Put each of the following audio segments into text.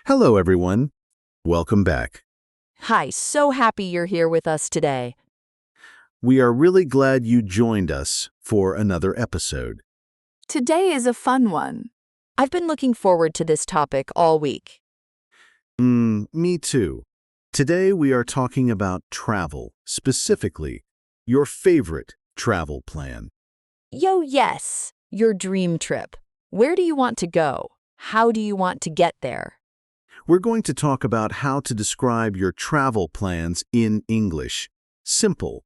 Hello, everyone. Welcome back. Hi, so happy you're here with us today. We are really glad you joined us for another episode. Today is a fun one. I've been looking forward to this topic all week. Me too. Today we are talking about travel, specifically your favorite travel plan. Yes, your dream trip. Where do you want to go? How do you want to get there? We're going to talk about how to describe your travel plans in English. Simple,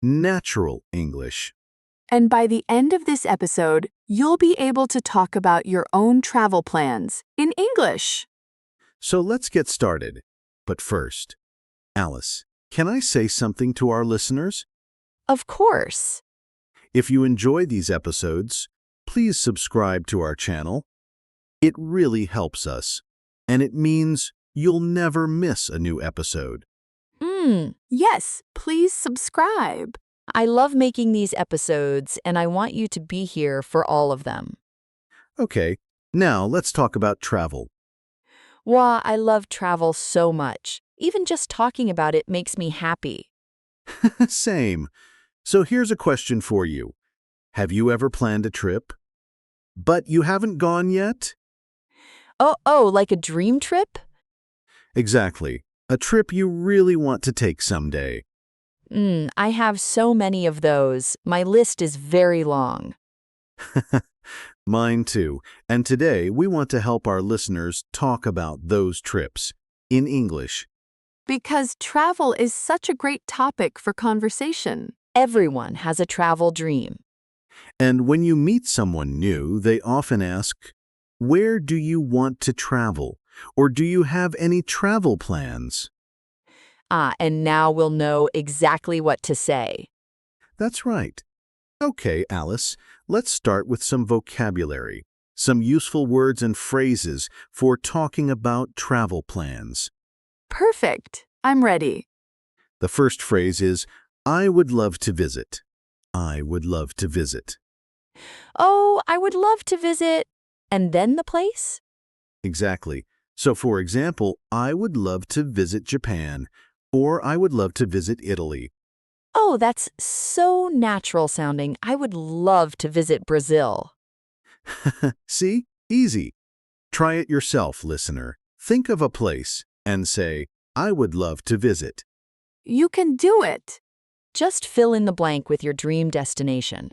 natural English. And by the end of this episode, you'll be able to talk about your own travel plans in English. So let's get started. But first, Alice, can I say something to our listeners? Of course. If you enjoy these episodes, please subscribe to our channel. It really helps us, and it means you'll never miss a new episode. Yes, please subscribe. I love making these episodes, and I want you to be here for all of them. Okay, now let's talk about travel. Wow, I love travel so much. Even just talking about it makes me happy. Same. So here's a question for you. Have you ever planned a trip, but you haven't gone yet? Oh, like a dream trip? Exactly. A trip you really want to take someday. I have so many of those. My list is very long. Mine too. And today we want to help our listeners talk about those trips in English. Because travel is such a great topic for conversation. Everyone has a travel dream. And when you meet someone new, they often ask, "Where do you want to travel?" Or "Do you have any travel plans?" And now we'll know exactly what to say. That's right. Okay, Alice, let's start with some vocabulary, some useful words and phrases for talking about travel plans. Perfect. I'm ready. The first phrase is, "I would love to visit." I would love to visit. Oh, I would love to visit. And then the place? Exactly. So, for example, I would love to visit Japan, or I would love to visit Italy. Oh, that's so natural sounding. I would love to visit Brazil. See? Easy. Try it yourself, listener. Think of a place and say, "I would love to visit." You can do it. Just fill in the blank with your dream destination.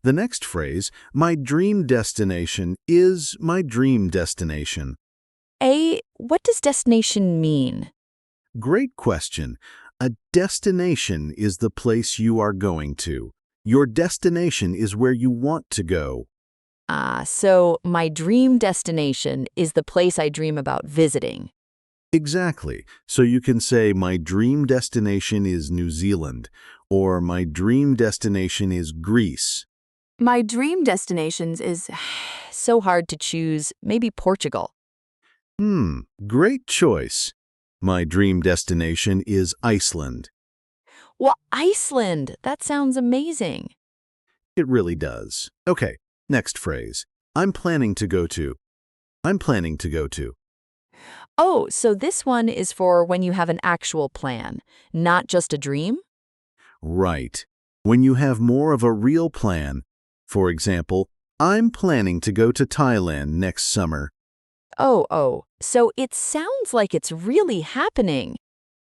The next phrase, "My dream destination is my dream destination." What does destination mean? Great question. A destination is the place you are going to. Your destination is where you want to go. So my dream destination is the place I dream about visiting. Exactly. So you can say, "My dream destination is New Zealand," or "My dream destination is Greece." My dream destinations is So hard to choose. Maybe Portugal. Great choice. My dream destination is Iceland. Well, Iceland. That sounds amazing. It really does. Okay, next phrase. I'm planning to go to. I'm planning to go to. Oh, so this one is for when you have an actual plan, not just a dream? Right. When you have more of a real plan. For example, I'm planning to go to Thailand next summer. So it sounds like it's really happening.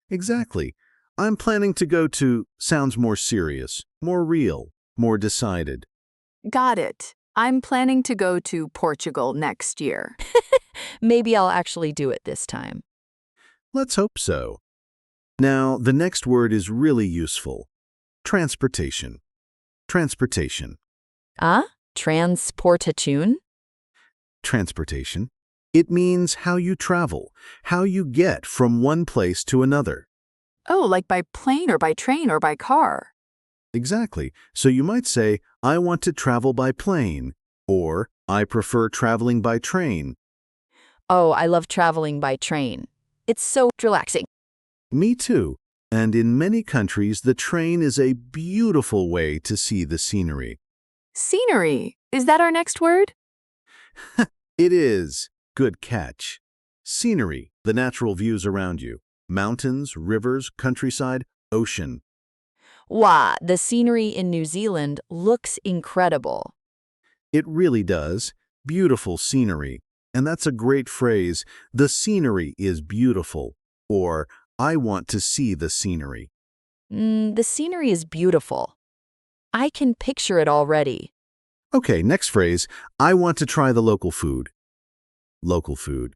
Exactly. I'm planning to go to sounds more serious, more real, more decided. got it. I'm planning to go to Portugal next year. Maybe I'll actually do it this time. Let's hope so. Now, the next word is really useful. Transportation. Transportation. Transportation? Transportation. It means how you travel, how you get from one place to another. Oh, like by plane or by train or by car. Exactly. So you might say, "I want to travel by plane," or "I prefer traveling by train." Oh, I love traveling by train. It's so relaxing. Me too. And in many countries, the train is a beautiful way to see the scenery. Scenery. Is that our next word? It is. Good catch. Scenery, the natural views around you. Mountains, rivers, countryside, ocean. Wow, the scenery in New Zealand looks incredible. It really does. Beautiful scenery. And that's a great phrase. The scenery is beautiful. Or, I want to see the scenery. The scenery is beautiful. I can picture it already. Okay, next phrase. I want to try the local food. Local food.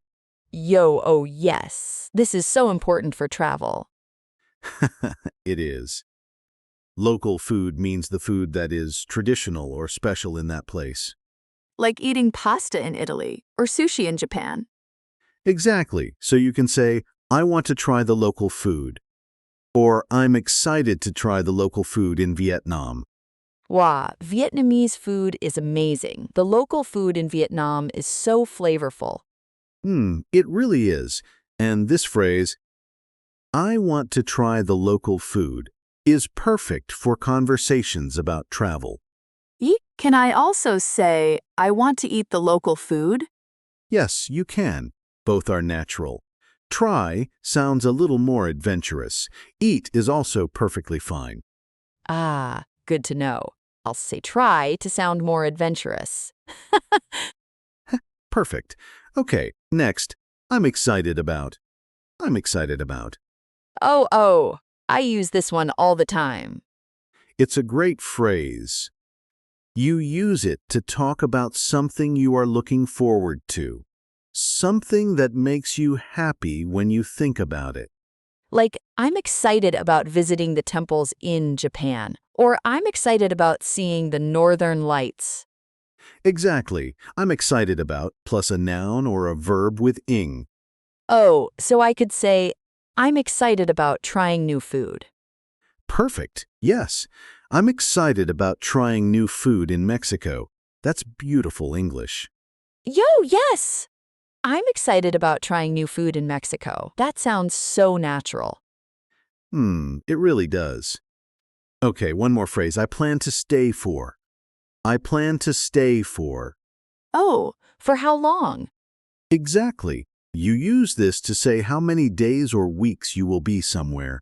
Yo, oh yes, this is so important for travel. It is. Local food means the food that is traditional or special in that place. Like eating pasta in Italy or sushi in Japan. Exactly. So you can say, I want to try the local food. Or, I'm excited to try the local food in Vietnam. Wow, Vietnamese food is amazing. The local food in Vietnam is so flavorful. It really is. And this phrase, I want to try the local food, is perfect for conversations about travel. Can I also say, I want to eat the local food? Yes, you can. Both are natural. Try sounds a little more adventurous. Eat is also perfectly fine. Ah, good to know. I'll say try to sound more adventurous. Perfect. Okay, next, I'm excited about. I'm excited about. Oh, I use this one all the time. It's a great phrase. You use it to talk about something you are looking forward to. Something that makes you happy when you think about it. Like, I'm excited about visiting the temples in Japan, or I'm excited about seeing the northern lights. Exactly. I'm excited about, plus a noun or a verb with ing. Oh, so I could say, I'm excited about trying new food. Perfect. Yes. I'm excited about trying new food in Mexico. That's beautiful English. Yo, yes! I'm excited about trying new food in Mexico. That sounds so natural. It really does. Okay, one more phrase. I plan to stay for. I plan to stay for. Oh, for how long? Exactly. You use this to say how many days or weeks you will be somewhere.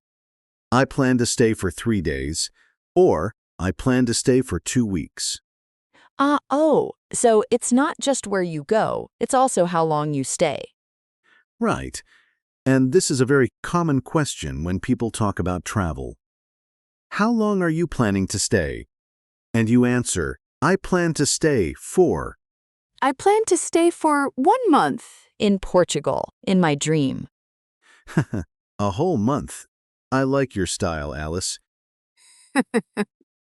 I plan to stay for 3 days, or I plan to stay for 2 weeks. So it's not just where you go, it's also how long you stay. Right. And this is a very common question when people talk about travel. How long are you planning to stay? And you answer, I plan to stay for. I plan to stay for 1 month. In Portugal, in my dream. A whole month. I like your style, Alice.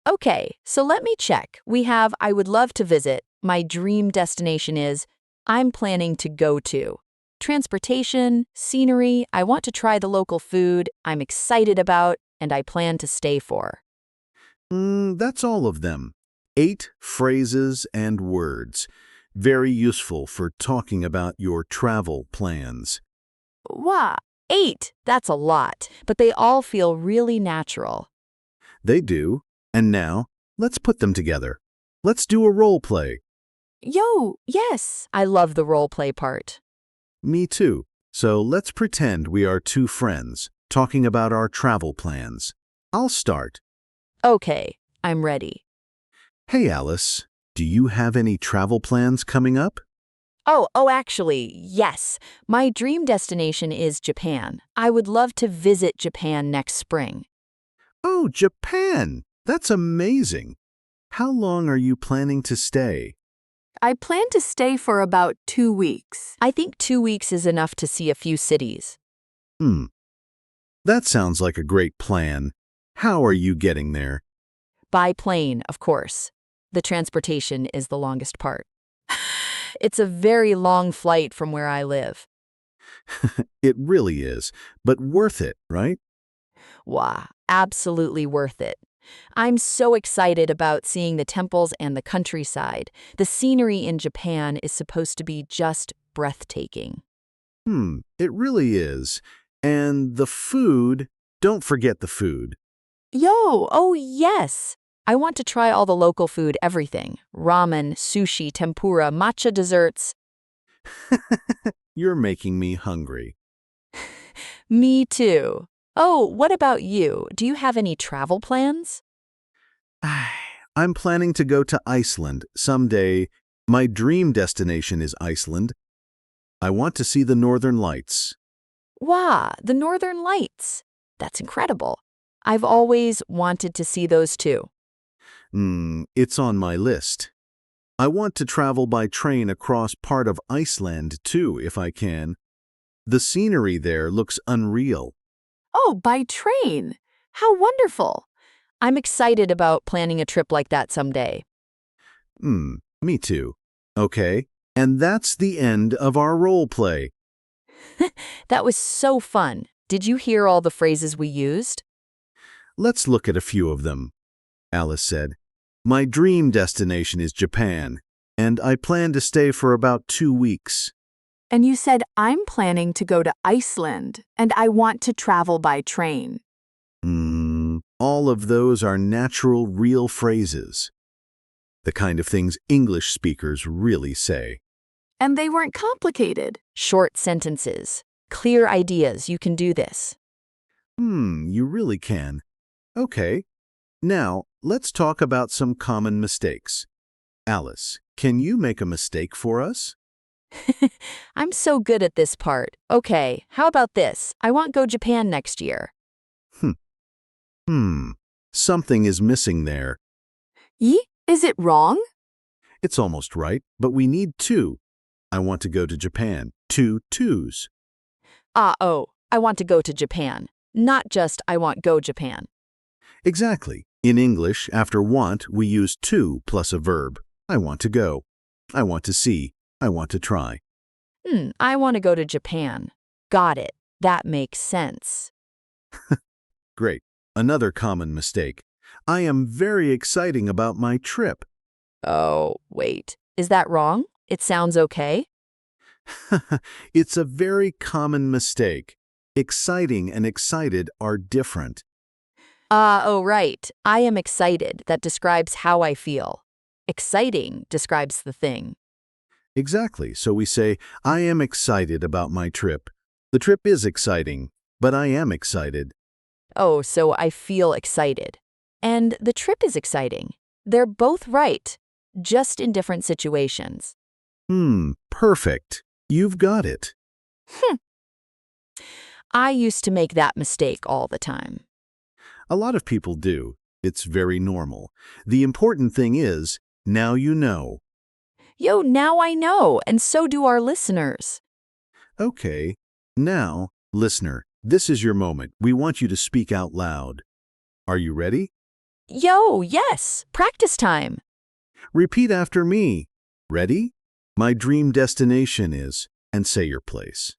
Okay, so let me check. We have I would love to visit. My dream destination is I'm planning to go to. Transportation, scenery, I want to try the local food, I'm excited about, and I plan to stay for. That's all of them. 8 phrases and words. Very useful for talking about your travel plans. Wow, 8! That's a lot, but they all feel really natural. They do. And now, let's put them together. Let's do a role play. Yo, yes. I love the role play part. Me too. So let's pretend we are 2 friends talking about our travel plans. I'll start. Okay, I'm ready. Hey, Alice, do you have any travel plans coming up? Actually, yes. My dream destination is Japan. I would love to visit Japan next spring. Oh, Japan! That's amazing. How long are you planning to stay? I plan to stay for about 2 weeks. I think 2 weeks is enough to see a few cities. That sounds like a great plan. How are you getting there? By plane, of course. The transportation is the longest part. It's a very long flight from where I live. It really is, but worth it, right? Wow, absolutely worth it. I'm so excited about seeing the temples and the countryside. The scenery in Japan is supposed to be just breathtaking. It really is. And the food, don't forget the food. Yo, oh yes! I want to try all the local food, everything. Ramen, sushi, tempura, matcha desserts. You're making me hungry. Me too. Oh, what about you? Do you have any travel plans? I'm planning to go to Iceland someday. My dream destination is Iceland. I want to see the Northern Lights. Wow, the Northern Lights. That's incredible. I've always wanted to see those too. It's on my list. I want to travel by train across part of Iceland too, if I can. The scenery there looks unreal. Oh, by train. How wonderful. I'm excited about planning a trip like that someday. Me too. Okay, and that's the end of our role play. That was so fun. Did you hear all the phrases we used? Let's look at a few of them. Alice said, "My dream destination is Japan, and I plan to stay for about 2 weeks." And you said, I'm planning to go to Iceland, and I want to travel by train. All of those are natural, real phrases. The kind of things English speakers really say. And they weren't complicated. Short sentences. Clear ideas. You can do this. You really can. Okay. Now, let's talk about some common mistakes. Alice, can you make a mistake for us? I'm so good at this part. Okay, how about this? I want go Japan next year. Something is missing there. Is it wrong? It's almost right, but we need 2. I want to go to Japan. 2 twos. I want to go to Japan. Not just I want go Japan. Exactly. In English, after want, we use to plus a verb. I want to go. I want to see. I want to try. I want to go to Japan. Got it. That makes sense. Great. Another common mistake. I am very excited about my trip. Oh, wait. Is that wrong? It sounds okay. It's a very common mistake. Exciting and excited are different. Right. I am excited. That describes how I feel. Exciting describes the thing. Exactly. So we say, I am excited about my trip. The trip is exciting, but I am excited. Oh, so I feel excited. And the trip is exciting. They're both right, just in different situations. Perfect. You've got it. I used to make that mistake all the time. A lot of people do. It's very normal. The important thing is, now you know. Yo, now I know, and so do our listeners. Okay. Now, listener, this is your moment. We want you to speak out loud. Are you ready? Yo, yes, practice time. Repeat after me. Ready? My dream destination is, and say your place.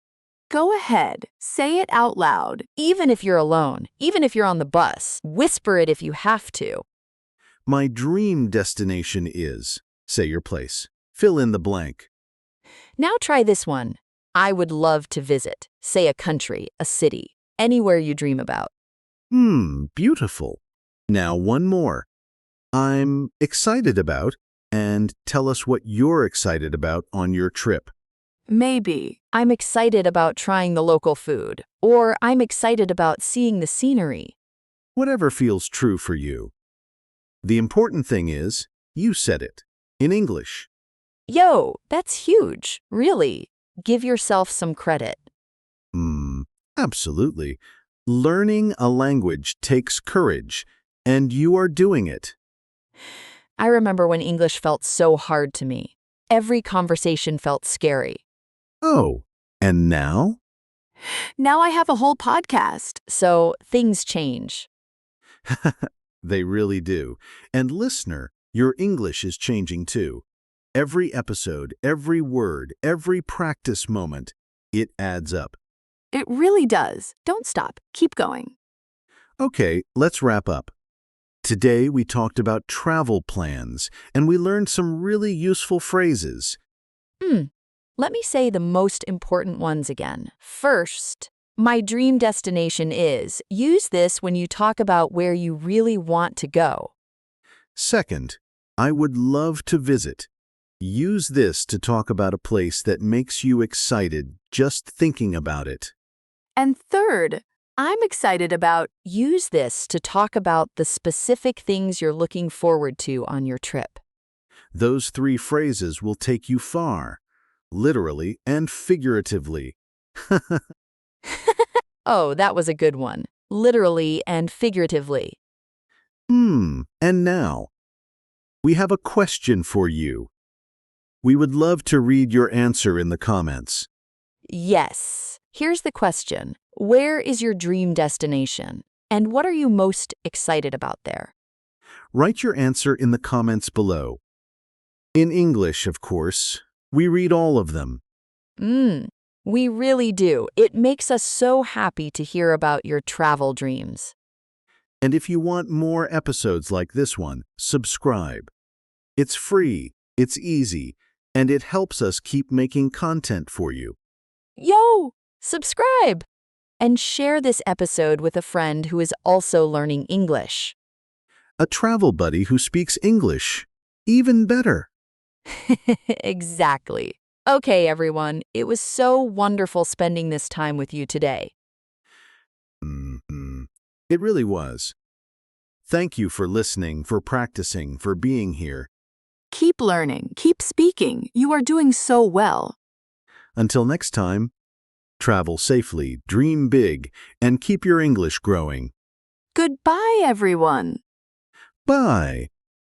Go ahead. Say it out loud. Even if you're alone, even if you're on the bus, whisper it if you have to. My dream destination is, say your place. Fill in the blank. Now try this one. I would love to visit. Say a country, a city, anywhere you dream about. Beautiful. Now one more. I'm excited about, and tell us what you're excited about on your trip. Maybe. I'm excited about trying the local food, or I'm excited about seeing the scenery. Whatever feels true for you. The important thing is, you said it. In English. Yo, that's huge. Really. Give yourself some credit. Absolutely. Learning a language takes courage, and you are doing it. I remember when English felt so hard to me. Every conversation felt scary. Oh, and now? Now I have a whole podcast. So things change. They really do. And listener, your English is changing too. Every episode, every word, every practice moment, it adds up. It really does. Don't stop. Keep going. Okay, let's wrap up. Today we talked about travel plans, and we learned some really useful phrases. Let me say the most important ones again. First, my dream destination is. Use this when you talk about where you really want to go. Second, I would love to visit. Use this to talk about a place that makes you excited just thinking about it. And third, I'm excited about Use this to talk about the specific things you're looking forward to on your trip. Those 3 phrases will take you far, literally and figuratively. Oh, that was a good one. Literally and figuratively. And now, we have a question for you. We would love to read your answer in the comments. Yes. Here's the question. Where is your dream destination? And what are you most excited about there? Write your answer in the comments below. In English, of course. We read all of them. We really do. It makes us so happy to hear about your travel dreams. And if you want more episodes like this one, subscribe. It's free, it's easy, and it helps us keep making content for you. Yo, subscribe! And share this episode with a friend who is also learning English. A travel buddy who speaks English. Even better. Exactly. Okay, everyone. It was so wonderful spending this time with you today. It really was. Thank you for listening, for practicing, for being here. keep learning, keep speaking. You are doing so well. Until next time, travel safely, dream big, and keep your English growing. Goodbye, everyone. Bye.